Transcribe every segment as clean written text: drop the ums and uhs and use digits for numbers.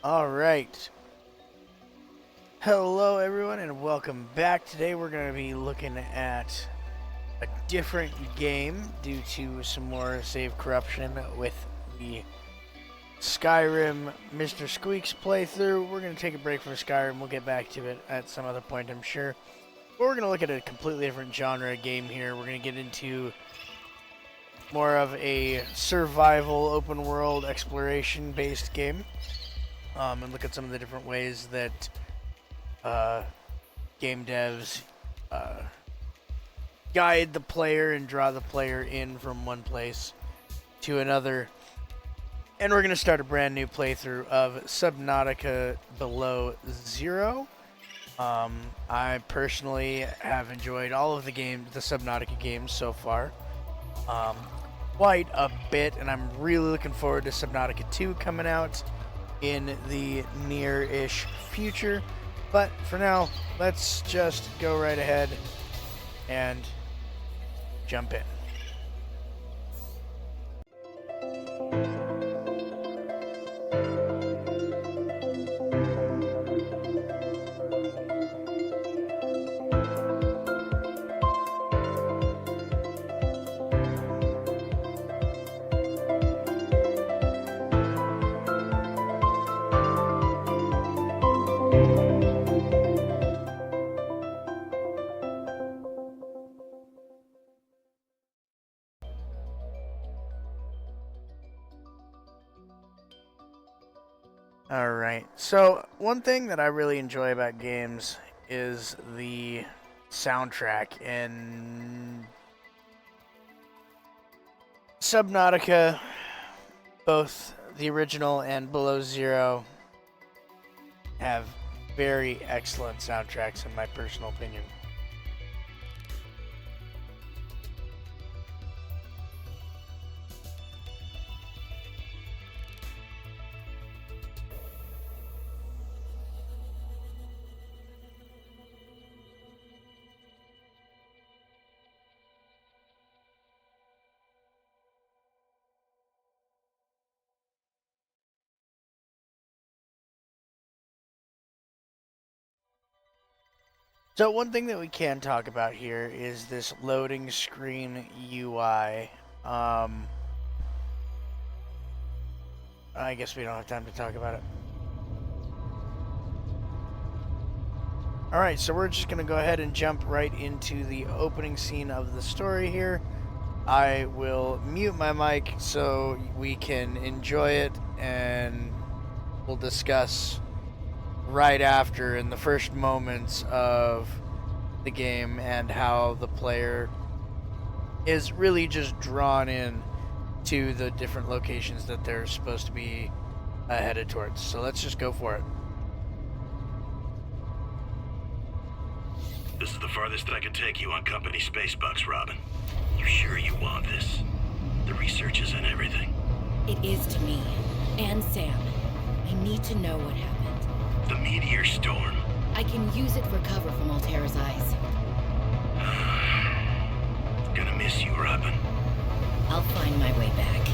All right. Hello, everyone, and welcome back. Today, we're going to be looking at a different game due to some more save corruption with the Skyrim Mr. Squeaks playthrough. We're going to take a break from Skyrim. We'll get back to it at some other point, I'm sure. But we're going to look at a completely different genre game here. We're going to get into more of a survival, open world, exploration based game. And look at some of the different ways that game devs guide the player and draw the player in from one place to another. And we're going to start a brand new playthrough of Subnautica Below Zero. I personally have enjoyed all of the Subnautica games so far, quite a bit, and I'm really looking forward to Subnautica 2 coming out in the near-ish future. But for now, let's just go right ahead and jump in. Alright, so one thing that I really enjoy about games is the soundtrack. And Subnautica, both the original and Below Zero, have very excellent soundtracks in my personal opinion. So one thing that we can talk about here is this loading screen UI. I guess we don't have time to talk about it. Alright, so we're just going to go ahead and jump right into the opening scene of the story here. I will mute my mic so we can enjoy it, and we'll discuss right after in the first moments of the game and how the player is really just drawn in to the different locations that they're supposed to be headed towards. So let's just go for it. This is the farthest I can take you on company space bucks, Robin. You sure you want this? The research is in everything. It is to me. And Sam. I need to know what happened. The meteor storm. I can use it for cover from Altera's eyes. Gonna miss you, Robin. I'll find my way back.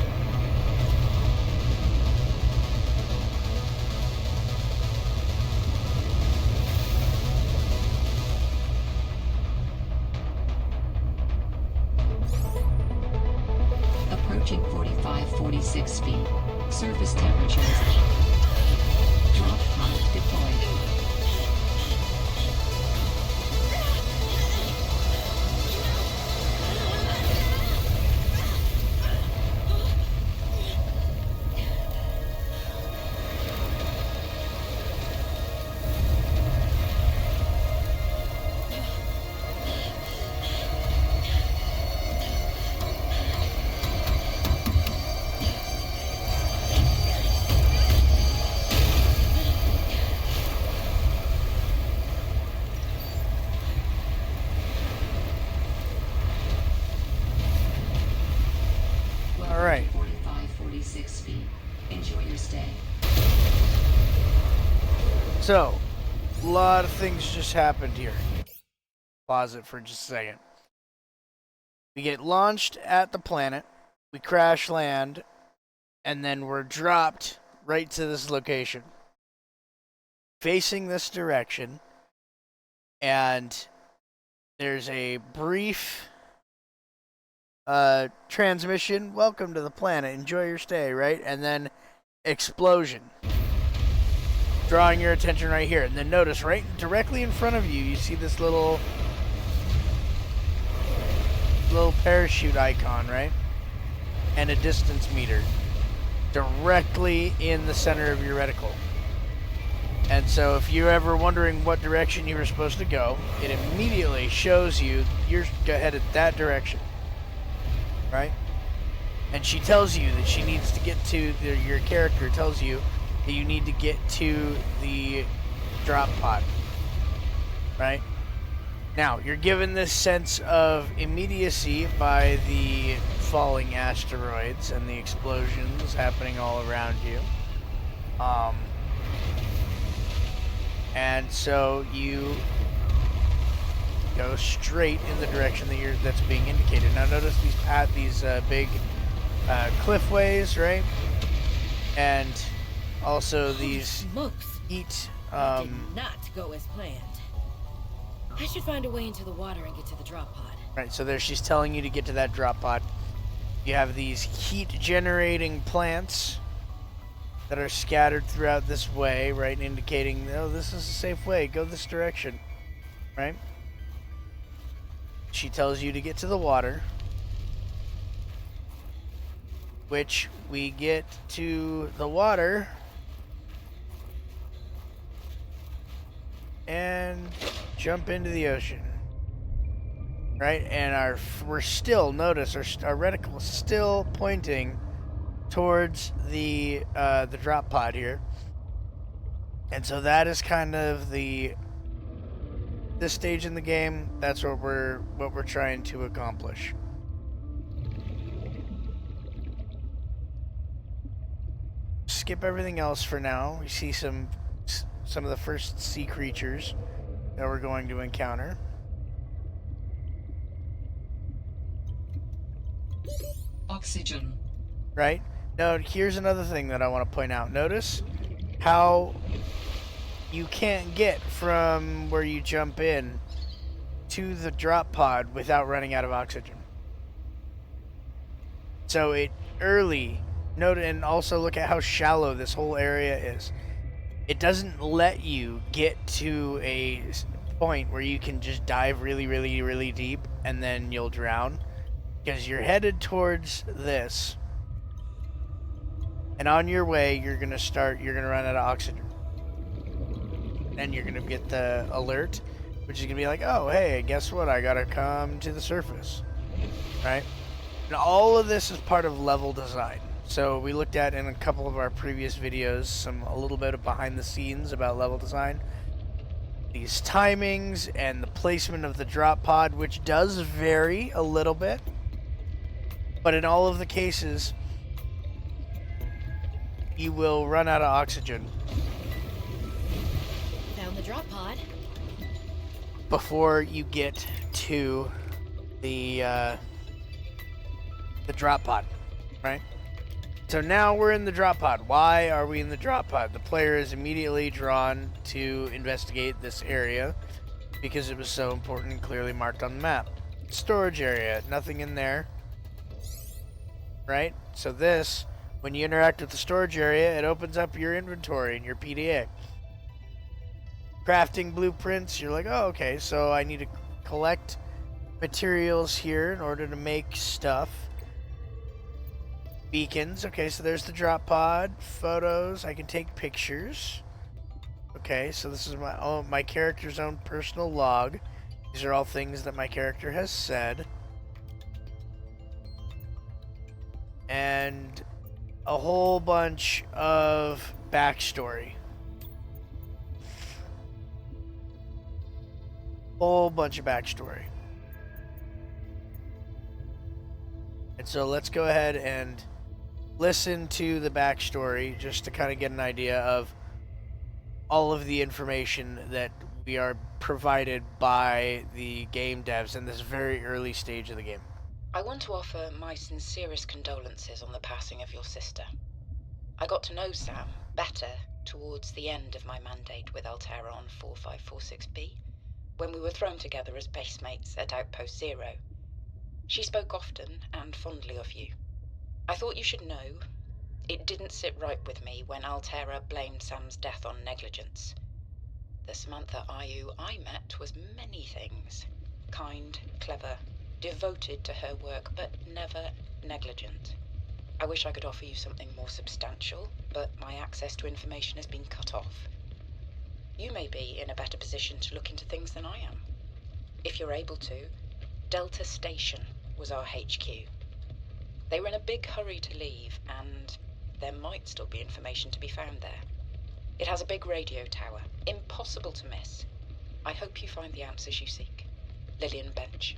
Approaching 46 feet. Surface temperatures. Drop pod deployed. All right. 46 feet. Enjoy your stay. So, a lot of things just happened here. Pause it for just a second. We get launched at the planet, we crash land, and then we're dropped right to this location. facing this direction, and there's a brief transmission. Welcome to the planet. Enjoy your stay, right? And then explosion. Drawing your attention right here. And then notice right directly in front of you, you see this little parachute icon, right? And a distance meter directly in the center of your reticle. And so if you're ever wondering what direction you were supposed to go, it immediately shows you you're headed that direction, right? And she tells you that she needs to get to, your character tells you that you need to get to the drop pod, right? Now, you're given this sense of immediacy by the falling asteroids and the explosions happening all around you. And so you go straight in the direction that's being indicated. Now notice these big cliffways, right? And also these Smokes. heat. That did not go as planned. I should find a way into the water and get to the drop pod. Right, so there she's telling you to get to that drop pod. You have these heat-generating plants that are scattered throughout this way, right, indicating, oh, this is a safe way, go this direction, right? She tells you to get to the water, which we get to the water and jump into the ocean, right? And we're still, notice our reticle is still pointing towards the drop pod here, and so that is kind of this stage in the game. That's what we're trying to accomplish. Skip everything else for now. We see some of the first sea creatures that we're going to encounter. Oxygen. Right? Now, here's another thing that I want to point out. Notice how you can't get from where you jump in to the drop pod without running out of oxygen. So note, and also look at how shallow this whole area is. It doesn't let you get to a point where you can just dive really, really, really deep and then you'll drown, because you're headed towards this. And on your way, you're gonna run out of oxygen. And you're gonna get the alert, which is gonna be like, oh, hey, guess what? I gotta come to the surface, right? And all of this is part of level design. So we looked at in a couple of our previous videos a little bit of behind the scenes about level design. These timings and the placement of the drop pod, which does vary a little bit. But in all of the cases, you will run out of oxygen Found the drop pod. before you get to the drop pod, right? So now we're in the drop pod. Why are we in the drop pod? The player is immediately drawn to investigate this area because it was so important and clearly marked on the map. Storage area, nothing in there, right? So this, when you interact with the storage area, it opens up your inventory and your PDA. Crafting blueprints, you're like, oh, okay, so I need to collect materials here in order to make stuff. Beacons, okay, so there's the drop pod. Photos, I can take pictures. Okay, so this is my character's own personal log. These are all things that my character has said. And a whole bunch of backstory. Whole bunch of backstory. And so let's go ahead and listen to the backstory just to kind of get an idea of all of the information that we are provided by the game devs in this very early stage of the game. I want to offer my sincerest condolences on the passing of your sister. I got to know Sam, better towards the end of my mandate with Altera on 4546B, when we were thrown together as basemates at Outpost Zero. She spoke often and fondly of you. I thought you should know, it didn't sit right with me when Altera blamed Sam's death on negligence. The Samantha Ayu I met was many things. Kind, clever, devoted to her work, but never negligent. I wish I could offer you something more substantial, but my access to information has been cut off. You may be in a better position to look into things than I am. If you're able to, Delta Station was our HQ. They were in a big hurry to leave, and there might still be information to be found there. It has a big radio tower, impossible to miss. I hope you find the answers you seek. Lillian Bench.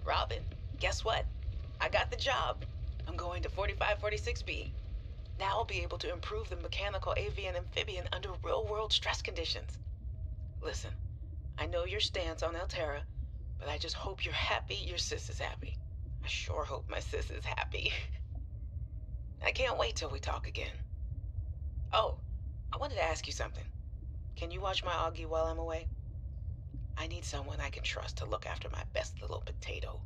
Robin, guess what? I got the job. I'm going to 4546B. Now I'll be able to improve the mechanical avian amphibian under real-world stress conditions. Listen, I know your stance on Altera, but I just hope you're happy your sis is happy. I sure hope my sis is happy. I can't wait till we talk again. Oh, I wanted to ask you something. Can you watch my Augie while I'm away? I need someone I can trust to look after my best little potato.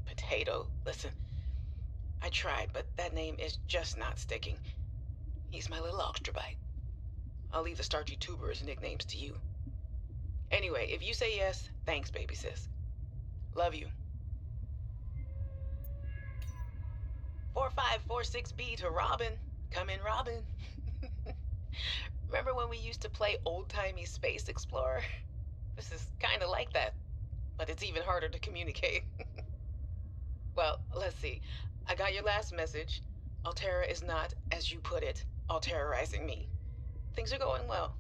Potato, listen. I tried, but that name is just not sticking. He's my little oxtrabite. I'll leave the starchy tubers nicknames to you. Anyway, if you say yes, thanks, baby sis. Love you. 4546B to Robin. Come in, Robin. Remember when we used to play old-timey Space Explorer? This is kind of like that, but it's even harder to communicate. Well, let's see. I got your last message. Altera is not, as you put it, alterrorizing me. Things are going well.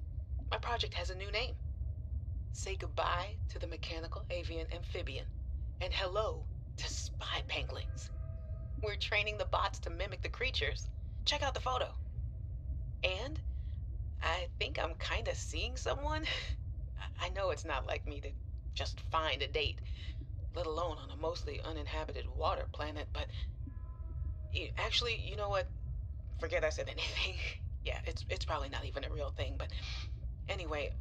My project has a new name. Say goodbye to the mechanical avian amphibian, and hello to spy penguins. We're training the bots to mimic the creatures. Check out the photo. And I think I'm kind of seeing someone. I know it's not like me to just find a date, let alone on a mostly uninhabited water planet, but actually, you know what? Forget I said anything. Yeah, it's probably not even a real thing, but anyway,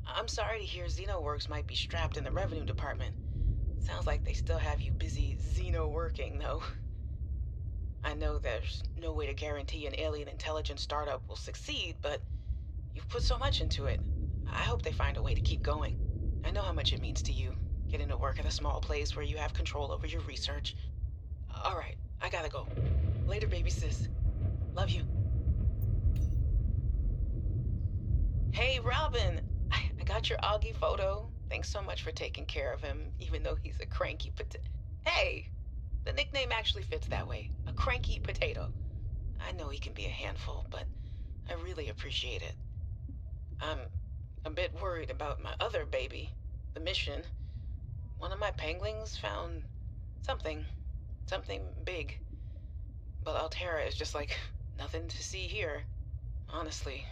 I'm sorry to hear XenoWorks might be strapped in the revenue department. Sounds like they still have you busy Xeno working, though. I know there's no way to guarantee an alien intelligence startup will succeed, but you've put so much into it. I hope they find a way to keep going. I know how much it means to you, getting to work at a small place where you have control over your research. All right, I gotta go. Later, baby sis. Love you. Hey, Robin! I got your Augie photo. Thanks so much for taking care of him, even though he's a cranky Hey! The nickname actually fits that way. A cranky potato. I know he can be a handful, but I really appreciate it. I'm a bit worried about my other baby, the mission. One of my penguins found something big. But Altera is just like, nothing to see here. Honestly,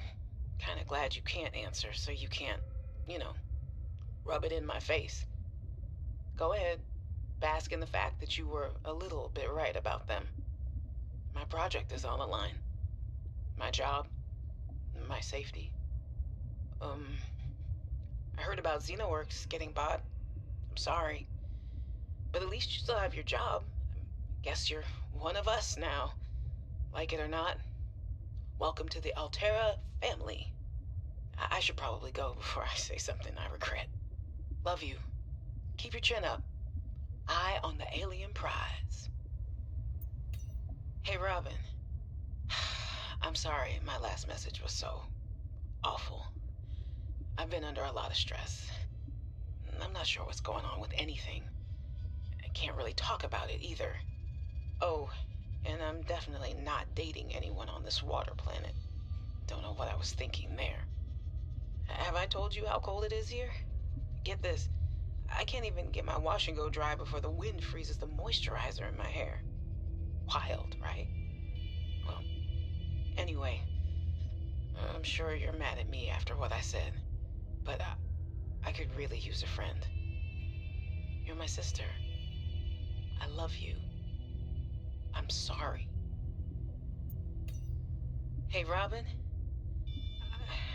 kinda glad you can't answer, so you can't, rub it in my face. Go ahead. Bask in the fact that you were a little bit right about them. My project is on the line. My job. My safety. I heard about XenoWorks getting bought. I'm sorry. But at least you still have your job. Guess you're one of us now. Like it or not. Welcome to the Altera family. I should probably go before I say something I regret. Love you. Keep your chin up. Eye on the alien prize. Hey, Robin. I'm sorry my last message was so awful. I've been under a lot of stress. I'm not sure what's going on with anything. I can't really talk about it either. Oh, and I'm definitely not dating anyone on this water planet. Don't know what I was thinking there. Have I told you how cold it is here? Get this. I can't even get my wash and go dry before the wind freezes the moisturizer in my hair. Wild, right? Well, anyway, I'm sure you're mad at me after what I said. But I could really use a friend. You're my sister. I love you. I'm sorry. Hey, Robin.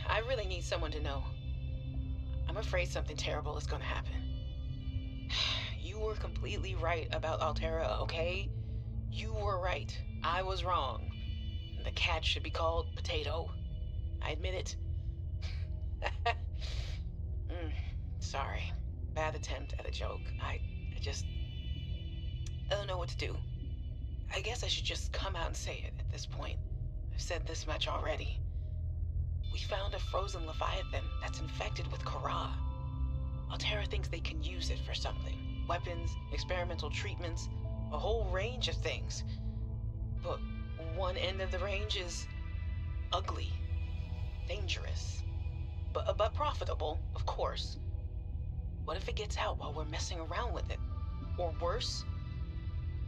I really need someone to know. I'm afraid something terrible is gonna happen. You were completely right about Altera, okay? You were right. I was wrong. The cat should be called Potato. I admit it. Sorry. Bad attempt at a joke. I don't know what to do. I guess I should just come out and say it at this point. I've said this much already. We found a frozen Leviathan that's infected with Kara. Altera thinks they can use it for something. Weapons, experimental treatments, a whole range of things. But one end of the range is ugly, dangerous, but profitable, of course. What if it gets out while we're messing around with it? Or worse,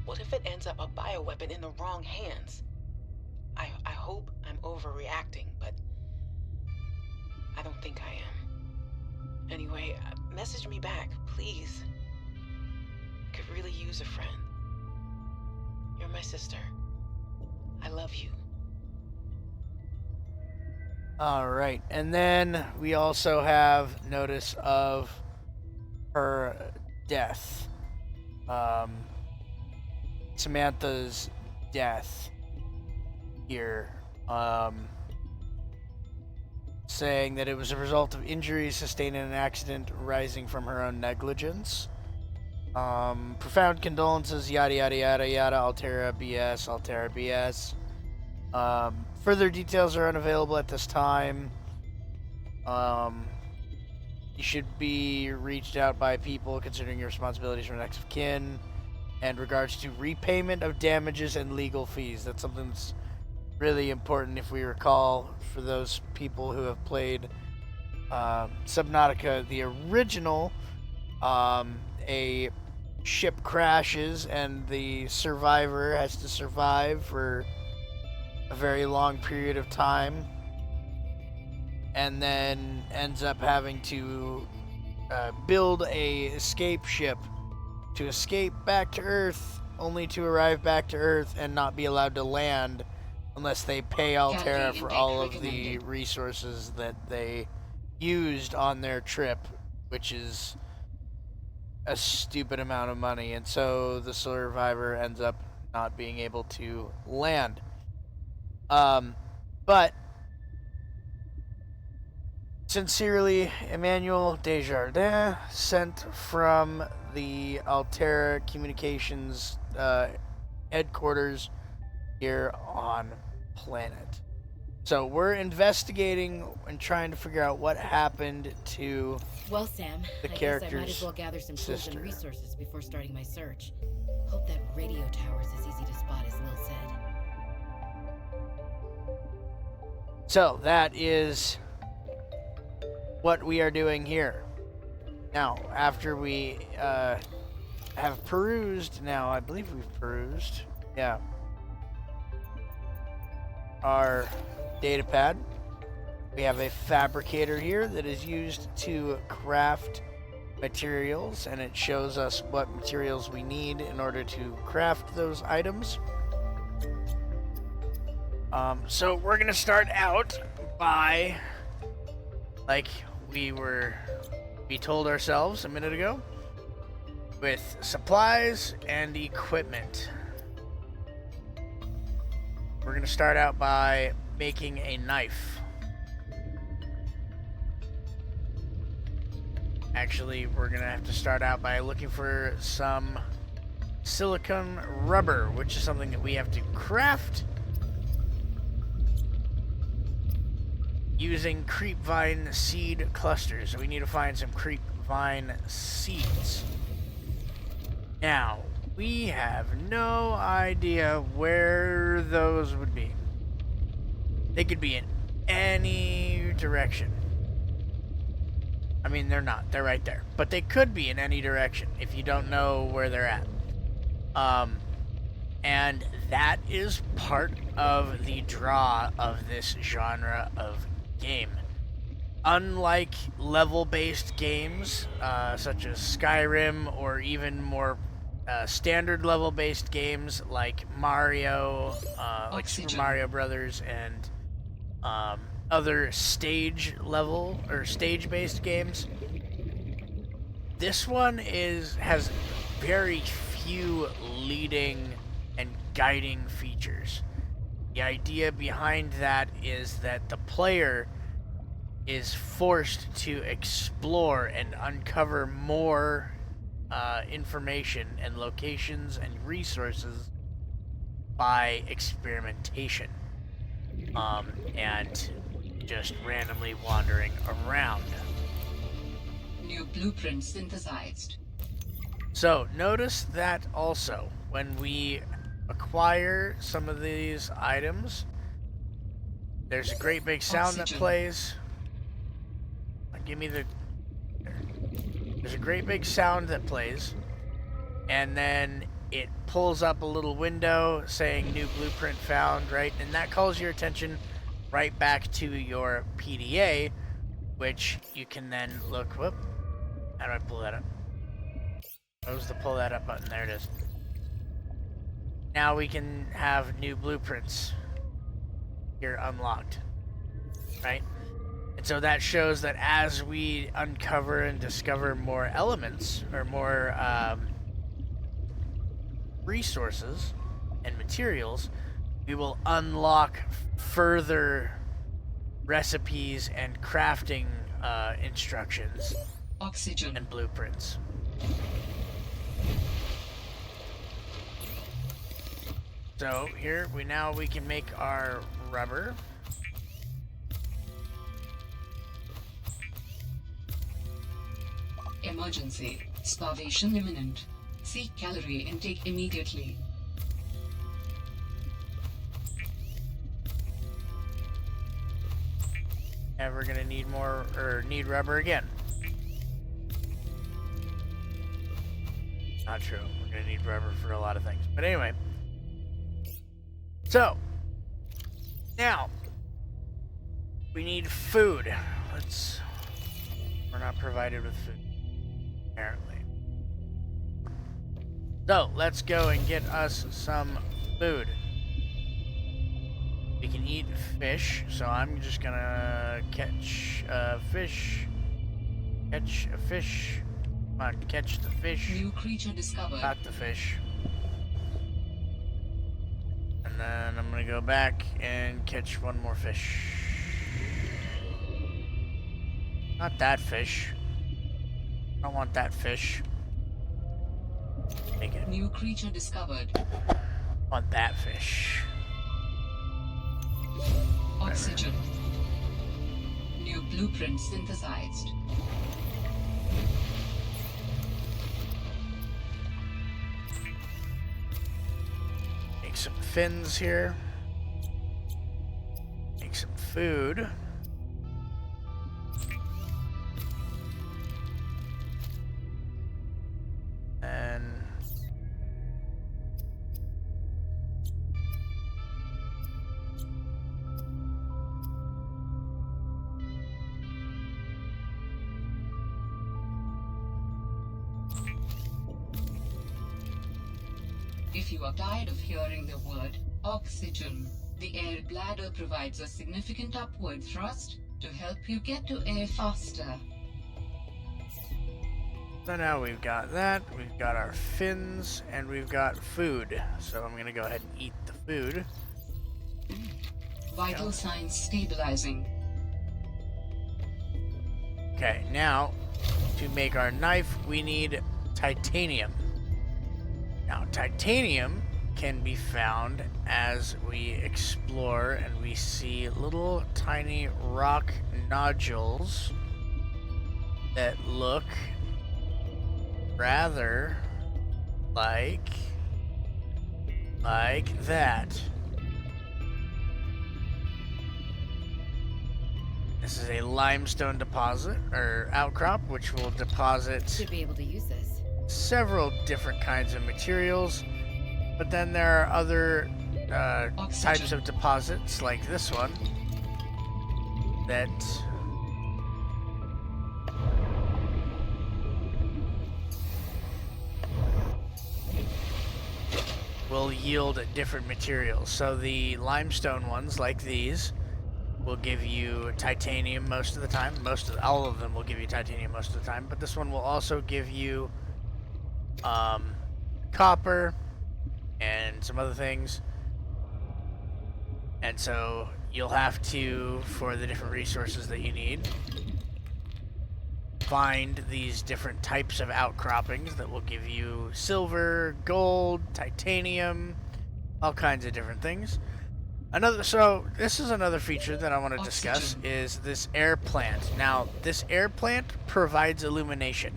what if it ends up a bioweapon in the wrong hands? I hope I'm overreacting, but I don't think I am. Anyway, message me back, please. Could really use a friend. You're my sister. I love you. Alright, and then we also have notice of her death. Samantha's death here. Saying that it was a result of injuries sustained in an accident arising from her own negligence. Profound condolences, yada yada yada yada, Altera BS, Altera BS. Further details are unavailable at this time. You should be reached out by people considering your responsibilities for next of kin and regards to repayment of damages and legal fees. That's something that's really important if we recall for those people who have played Subnautica, the original. A ship crashes and the survivor has to survive for a very long period of time and then ends up having to build a escape ship to escape back to Earth, only to arrive back to Earth and not be allowed to land unless they pay Altera for all of the resources that they used on their trip, which is a stupid amount of money. And so the survivor ends up not being able to land. But sincerely, Emmanuel Desjardins, sent from the Altera Communications headquarters here on planet. So we're investigating and trying to figure out what happened to Well, Sam, the I guess I character's might as well gather some tools sister. and resources before starting my search. Hope that radio tower's as easy to spot as Lil said. So that is what we are doing here. Now, after we have perused, now I believe we've perused, yeah, our data pad. We have a fabricator here that is used to craft materials, and it shows us what materials we need in order to craft those items. So we're gonna start out by, like we told ourselves a minute ago, with supplies and equipment. We're gonna start out by making a knife. Actually, we're gonna have to start out by looking for some silicone rubber, which is something that we have to craft using creepvine seed clusters. So we need to find some creepvine seeds. Now, we have no idea where those would be. They could be in any direction. I mean, they're not. They're right there. But they could be in any direction if you don't know where they're at. And that is part of the draw of this genre of game. unlike level-based games such as Skyrim, or even more standard level-based games like Mario, like Super Mario Brothers, and other stage level or stage-based games, this one has very few leading and guiding features. The idea behind that is that the player is forced to explore and uncover more information and locations and resources by experimentation, and just randomly wandering around. New blueprint synthesized. So notice that also when we acquire some of these items, there's a great big sound that plays. Give me the... There's a great big sound that plays, and then it pulls up a little window saying new blueprint found, right? And that calls your attention right back to your PDA, which you can then look... Whoop. How do I pull that up? What was the pull that up button? There it is. Now we can have new blueprints here unlocked, right? And so that shows that as we uncover and discover more elements, or more resources and materials, we will unlock further recipes and crafting instructions and blueprints. So here we can make our rubber. Emergency. Starvation imminent. Seek calorie intake immediately. And we're gonna need more, or need rubber again. Not true. We're gonna need rubber for a lot of things. But anyway. So, now, we need food. We're not provided with food, apparently. So, let's go and get us some food. We can eat fish, so I'm just gonna catch a fish. Catch a fish. Come on, catch the fish. New creature discovered. Caught the fish. And then I'm gonna go back and catch one more fish. Not that fish. I don't want that fish. Take it. New creature discovered. I want that fish. Oxygen. New blueprint synthesized. Make some fins here. Make some food. And If you are tired of hearing the word oxygen, the air bladder provides a significant upward thrust to help you get to air faster. so now we've got that, we've got our fins, and we've got food. So I'm gonna go ahead and eat the food. Vital signs stabilizing. Okay, now to make our knife, we need titanium. Now, titanium can be found as we explore and we see little tiny rock nodules that look rather like that. This is a limestone deposit, or outcrop, which will deposit Should be able to use this. several different kinds of materials, but then there are other types of deposits like this one that will yield different materials. So the limestone ones, like these, will give you titanium most of the time. All of them will give you titanium most of the time, but this one will also give you copper and some other things. And so you'll have to, for the different resources that you need, find these different types of outcroppings that will give you silver, gold, titanium, all kinds of different things. So this is another feature that I want to discuss, is this air plant. Now, this air plant provides illumination.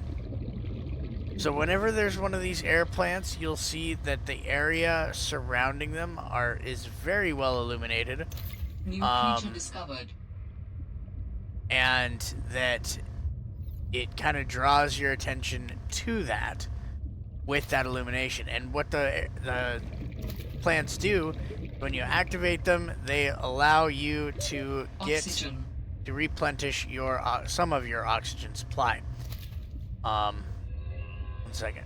So whenever there's one of these air plants, you'll see that the area surrounding them is very well illuminated. New creature discovered. And that it kind of draws your attention to that with that illumination. And what the plants do, when you activate them, they allow you to replenish some of your oxygen supply. 1 second.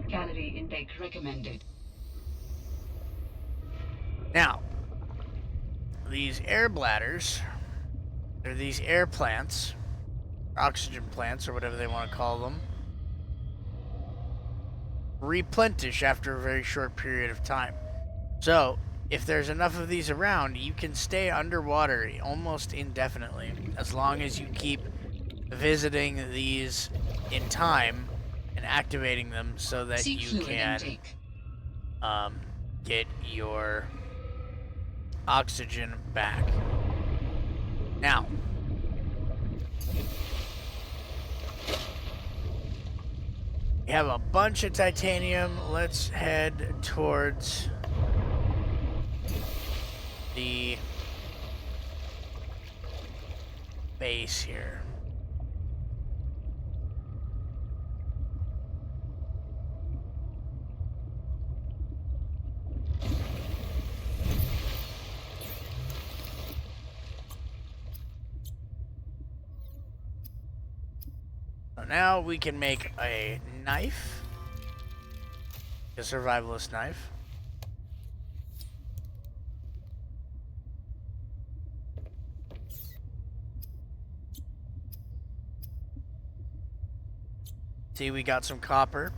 Calorie intake recommended. Now, these air bladders, or these air plants, oxygen plants, or whatever they want to call them, replenish after a very short period of time. So, if there's enough of these around, you can stay underwater almost indefinitely, as long as you keep visiting these in time and activating them so that you can get your oxygen back. Now, we have a bunch of titanium. Let's head towards the base here. So now we can make a knife, a survivalist knife. See, we got some copper.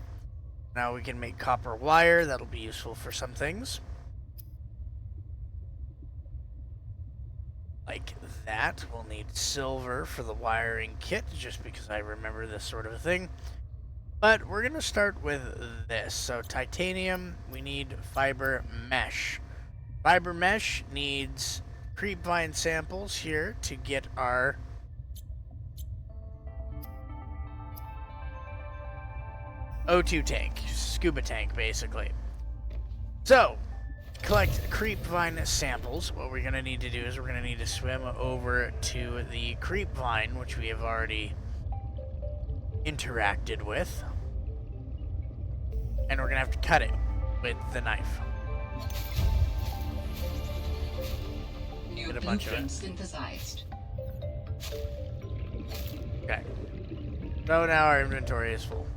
Now we can make copper wire. That'll be useful for some things. Like that. We'll need silver for the wiring kit, just because I remember this sort of a thing. But we're going to start with this. So titanium, we need fiber mesh. Fiber mesh needs creepvine samples here to get our O2 tank, scuba tank, basically. So, collect creepvine samples. What we're going to need to do is we're going to need to swim over to the creepvine, which we have already interacted with. And we're going to have to cut it with the knife. New Get a bunch of it. Synthesized. Okay. So now our inventory is full.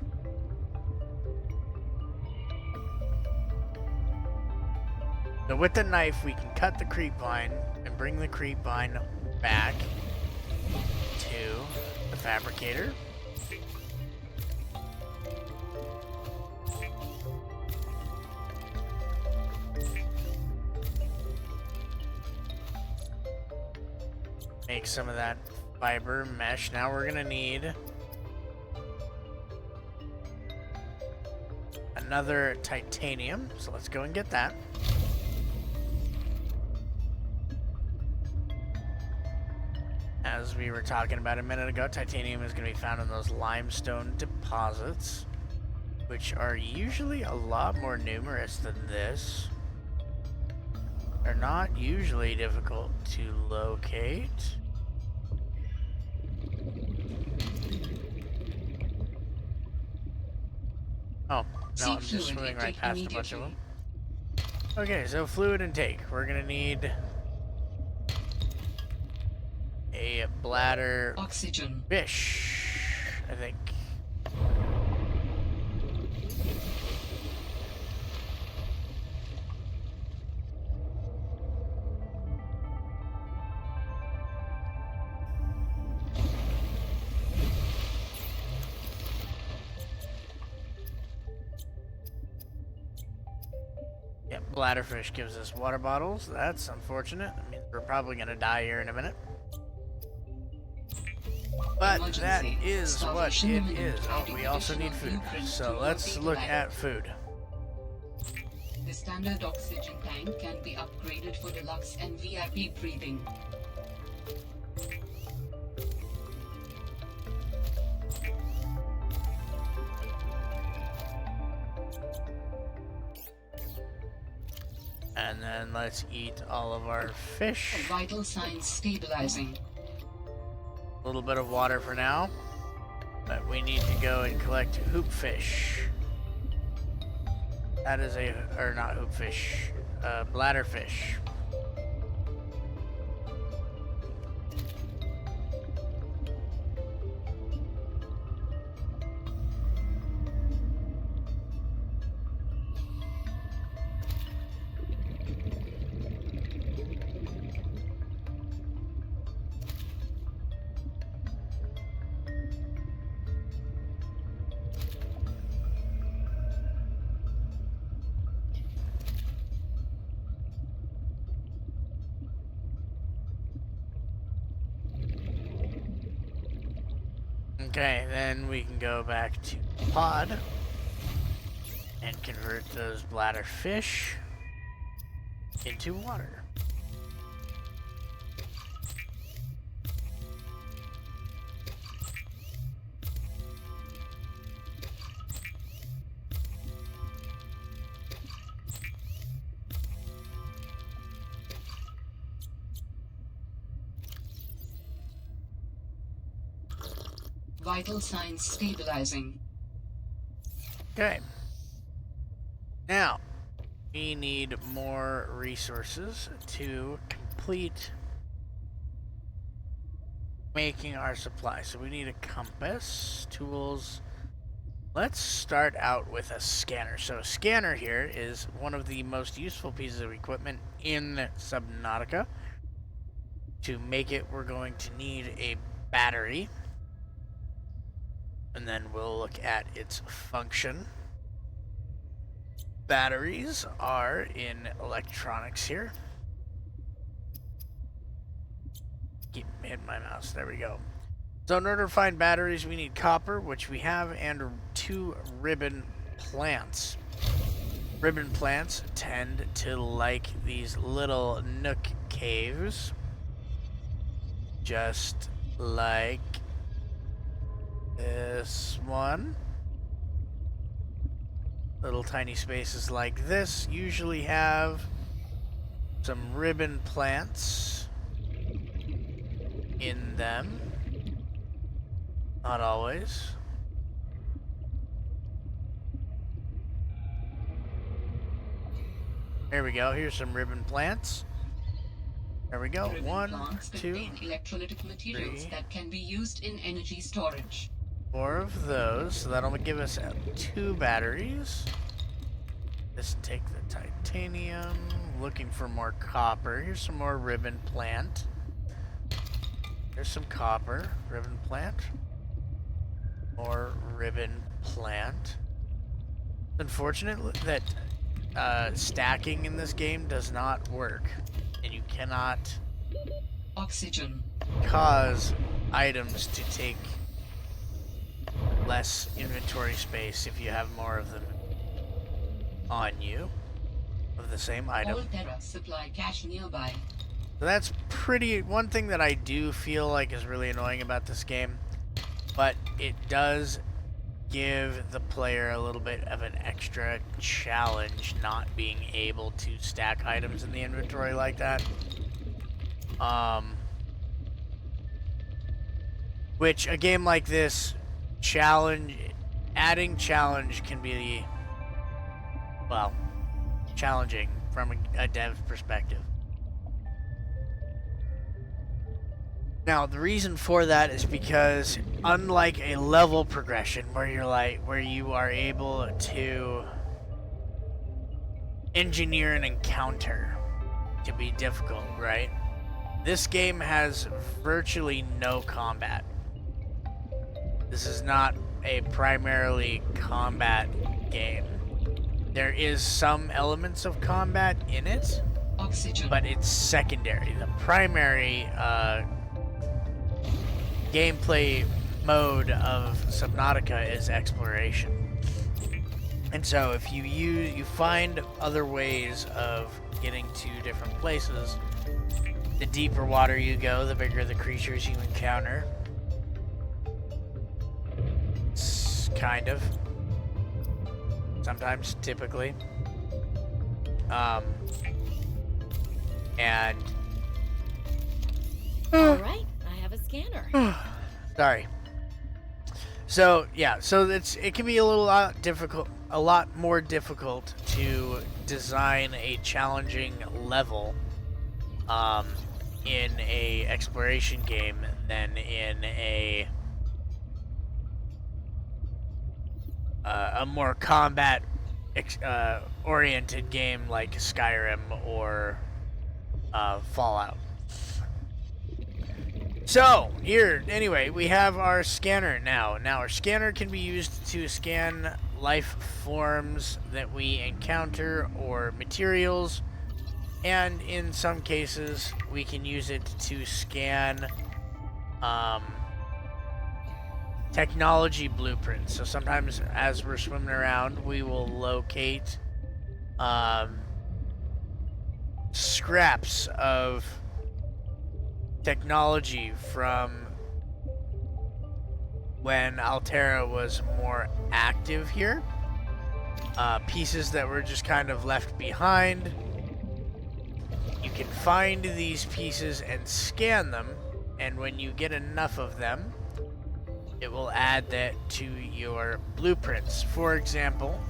So with the knife, we can cut the creepvine and bring the creepvine back to the fabricator. Make some of that fiber mesh. Now we're gonna need another titanium, so let's go and get that. As we were talking about a minute ago, titanium is going to be found in those limestone deposits, which are usually a lot more numerous than this. They're not usually difficult to locate. Oh, no, I'm just swimming right past a bunch of them. Okay, so fluid intake. We're going to need a bladder Oxygen. fish, I think. Bladderfish gives us water bottles. That's unfortunate. I mean, we're probably gonna die here in a minute. But that is what it is. Oh, we also need food. So let's look at food. The standard oxygen tank can be upgraded for deluxe and VIP breathing. And then let's eat all of our fish. Vital signs stabilizing. A little bit of water for now. But we need to go and collect hoopfish. That is or not hoopfish, bladderfish. Okay, then we can go back to pod and convert those bladder fish into water. Vital signs stabilizing. Okay. Now, we need more resources to complete making our supply. So we need a compass, tools. Let's start out with a scanner. So a scanner here is one of the most useful pieces of equipment in Subnautica. To make it, we're going to need a battery. And then we'll look at its function. Batteries are in electronics here. Keep hitting my mouse. There we go. So in order to find batteries, we need copper, which we have, and 2 ribbon plants. Ribbon plants tend to like these little nook caves. Just like this one. Little tiny spaces like this usually have some ribbon plants in them. Not always. There we go. Here's some ribbon plants. There we go. Ribbon 1, plants 2, contain electrolytic materials 3. that can be used in energy storage. 4 of those, so that'll give us 2 batteries. Let's take the titanium. Looking for more copper. Here's some more ribbon plant. There's some copper. Ribbon plant. More ribbon plant. It's unfortunate that stacking in this game does not work. And you cannot Oxygen. cause items to take less inventory space if you have more of them on you of the same item. All Terra supply cache nearby. So that's one thing that I do feel like is really annoying about this game, but it does give the player a little bit of an extra challenge not being able to stack items in the inventory like that. Which a game like this, adding challenge can be, well, challenging from a dev perspective. Now, the reason for that is because unlike a level progression where you are able to engineer an encounter to be difficult, right? This game has virtually no combat. This is not a primarily combat game. There is some elements of combat in it, Oxygen. but it's secondary. The primary gameplay mode of Subnautica is exploration. And so if you find other ways of getting to different places, the deeper water you go, the bigger the creatures you encounter. Kind of. Sometimes, typically. And All right, I have a scanner. sorry. So yeah, so it can be a lot more difficult to design a challenging level in a exploration game than in a more combat oriented game like Skyrim or Fallout. So here, anyway, we have our scanner now. Now our scanner can be used to scan life forms that we encounter or materials, and in some cases we can use it to scan technology blueprints. So sometimes as we're swimming around, we will locate scraps of technology from when Altera was more active here. Pieces that were just kind of left behind. You can find these pieces and scan them, and when you get enough of them, it will add that to your blueprints. For example,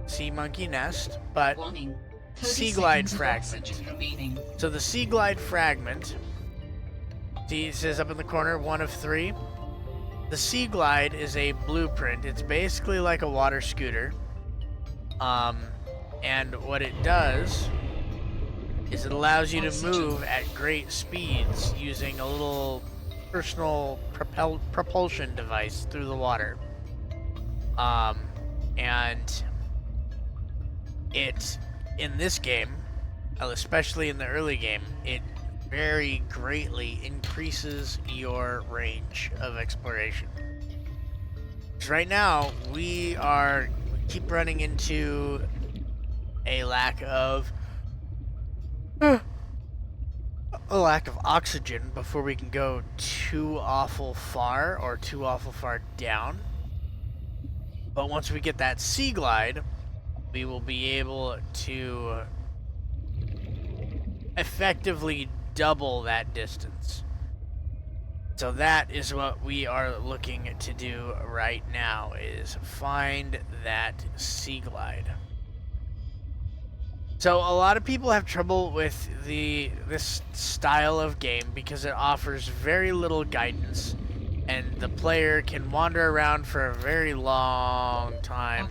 sea monkey nest, but Warning. 30 sea glide seconds of fragment. oxygen remaining. So the sea glide fragment, see, it says up in the corner, 1 of 3. The sea glide is a blueprint. It's basically like a water scooter. And what it does is it allows you to move at great speeds using a little personal propulsion device through the water. And it, in this game, especially in the early game, it very greatly increases your range of exploration. Because right now, we keep running into a lack of oxygen before we can go too awful far or too awful far down. But once we get that sea glide, we will be able to effectively double that distance. So that is what we are looking to do right now, is find that sea glide. So a lot of people have trouble with this style of game because it offers very little guidance, and the player can wander around for a very long time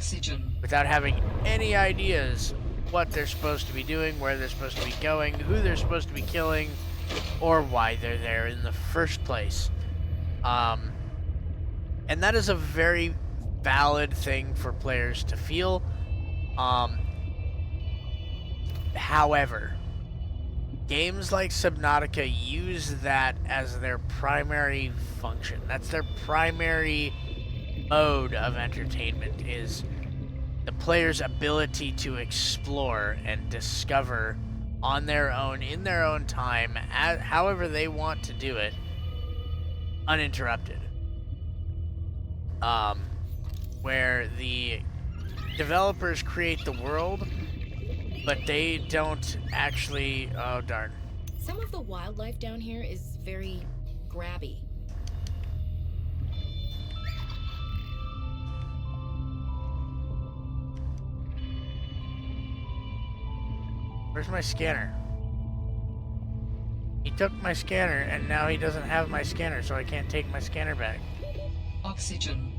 without having any ideas what they're supposed to be doing, where they're supposed to be going, who they're supposed to be killing, or why they're there in the first place. And that is a very valid thing for players to feel. However, games like Subnautica use that as their primary function. That's their primary mode of entertainment, is the player's ability to explore and discover on their own, in their own time, however they want to do it, uninterrupted. Where the developers create the world, but they don't actually... Oh, darn. Some of the wildlife down here is very grabby. Where's my scanner? He took my scanner, and now he doesn't have my scanner, so I can't take my scanner back. Oxygen.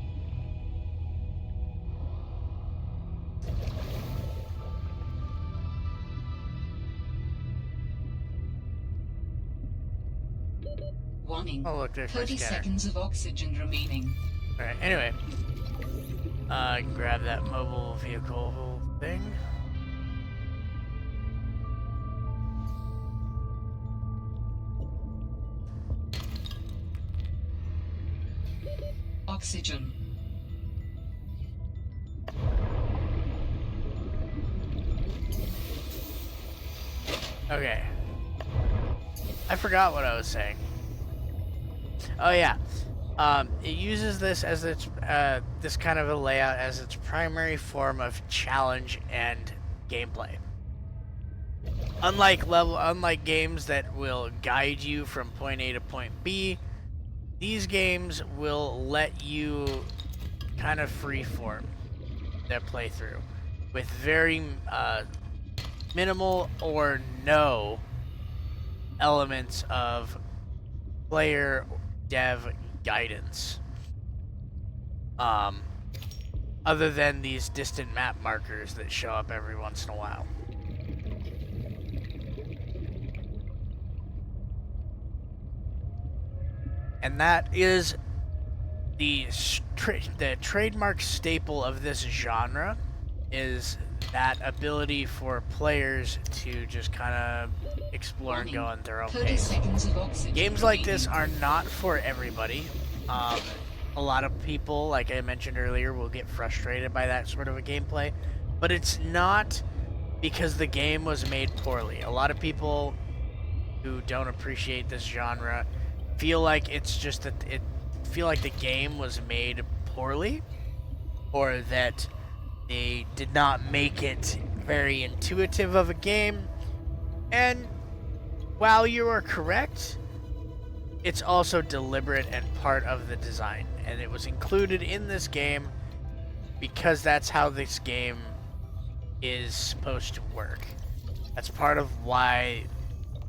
Warning. Oh, look, there's my 30 scanner. seconds of oxygen remaining. Alright, anyway. Grab that mobile vehicle thing. Oxygen. Okay. I forgot what I was saying. Oh yeah. It uses this as its this kind of a layout as its primary form of challenge and gameplay. Unlike games that will guide you from point A to point B, these games will let you kind of freeform their playthrough with very minimal or no elements of player dev guidance. Other than these distant map markers that show up every once in a while. And that is the trademark staple of this genre, is that ability for players to just kind of explore and go on their own pace. Games like this are not for everybody. A lot of people, like I mentioned earlier, will get frustrated by that sort of a gameplay, but it's not because the game was made poorly. A lot of people who don't appreciate this genre feel like it's just that feel like the game was made poorly, or that they did not make it very intuitive of a game. And while you are correct, it's also deliberate and part of the design, and it was included in this game because that's how this game is supposed to work. That's part of why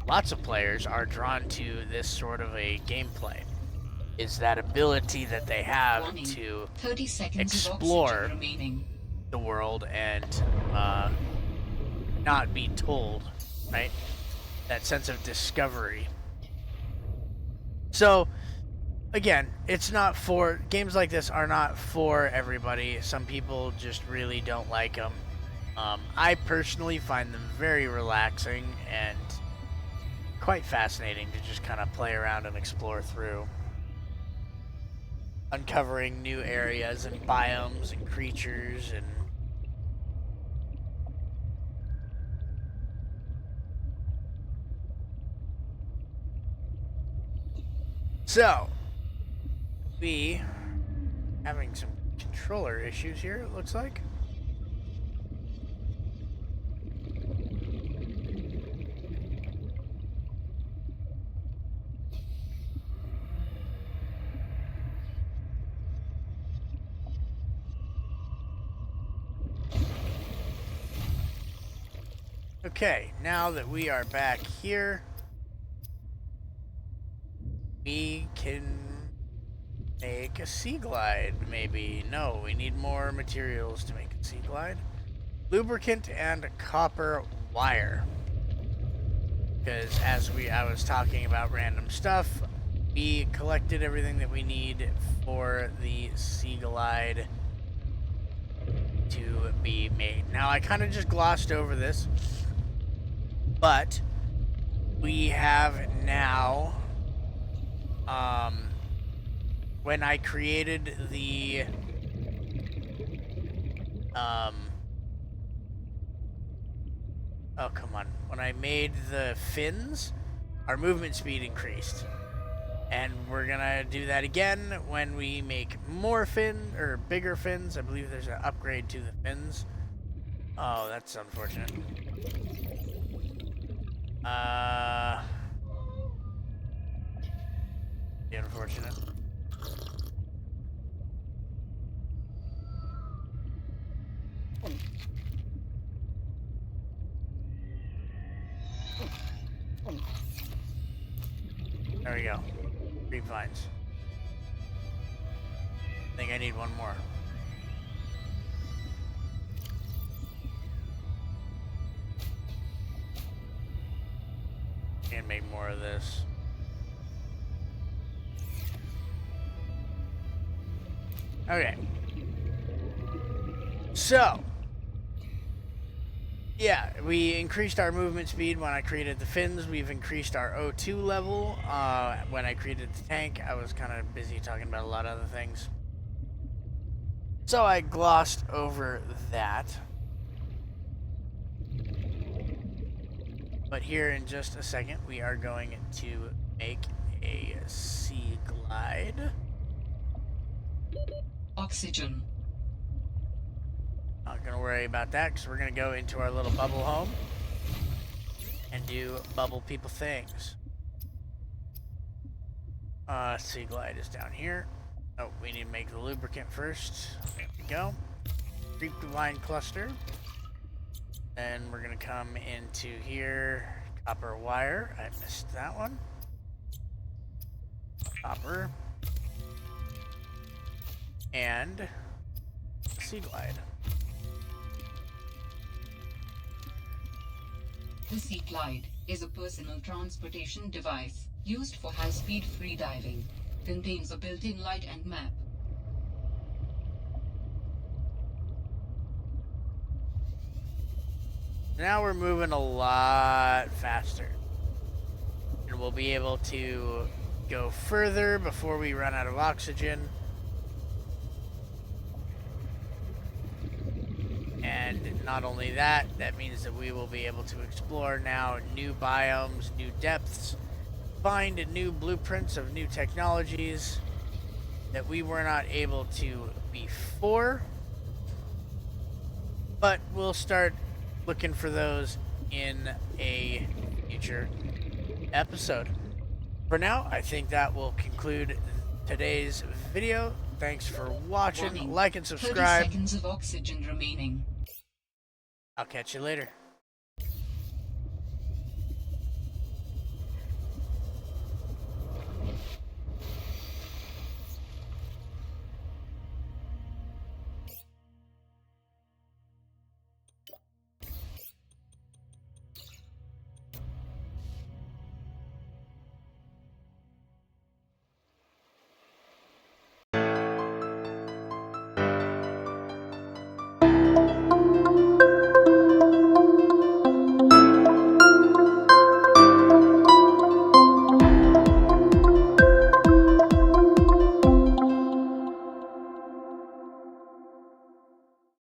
lots of players are drawn to this sort of a gameplay, is that ability that they have to explore the world and not be told, right? That sense of discovery. So, again, it's not for... Games like this are not for everybody. Some people just really don't like them. I personally find them very relaxing and quite fascinating to just kind of play around and explore through. Uncovering new areas and biomes and creatures and... So, we having some controller issues here, it looks like. Okay, now that we are back here, we can make a sea glide, maybe. No, we need more materials to make a sea glide. Lubricant and copper wire. Because as I was talking about random stuff, we collected everything that we need for the sea glide to be made. Now, I kind of just glossed over this, but we have now... when I created the oh, come on. When I made the fins, our movement speed increased. And we're gonna do that again when we make more bigger fins. I believe there's an upgrade to the fins. Oh, that's unfortunate. Unfortunate. There we go. 3 vines. I think I need one more. Can't make more of this. Okay. So, yeah, we increased our movement speed when I created the fins. We've increased our O2 level. When I created the tank, I was kind of busy talking about a lot of other things. So I glossed over that. But here in just a second, we are going to make a sea glide. Oxygen. Not gonna worry about that because we're gonna go into our little bubble home and do bubble people things. Sea glide is down here. Oh, we need to make the lubricant first. There we go. Creep divine cluster. Then we're gonna come into here. Copper wire. I missed that one. Copper. And sea glide. The Sea Glide is a personal transportation device used for high-speed freediving. Contains a built-in light and map. Now we're moving a lot faster. And we'll be able to go further before we run out of oxygen. And not only that, that means that we will be able to explore now new biomes, new depths, find new blueprints of new technologies that we were not able to before. But we'll start looking for those in a future episode. For now, I think that will conclude today's video. Thanks for watching. Warning. Like and 30 subscribe. seconds of oxygen remaining. I'll catch you later.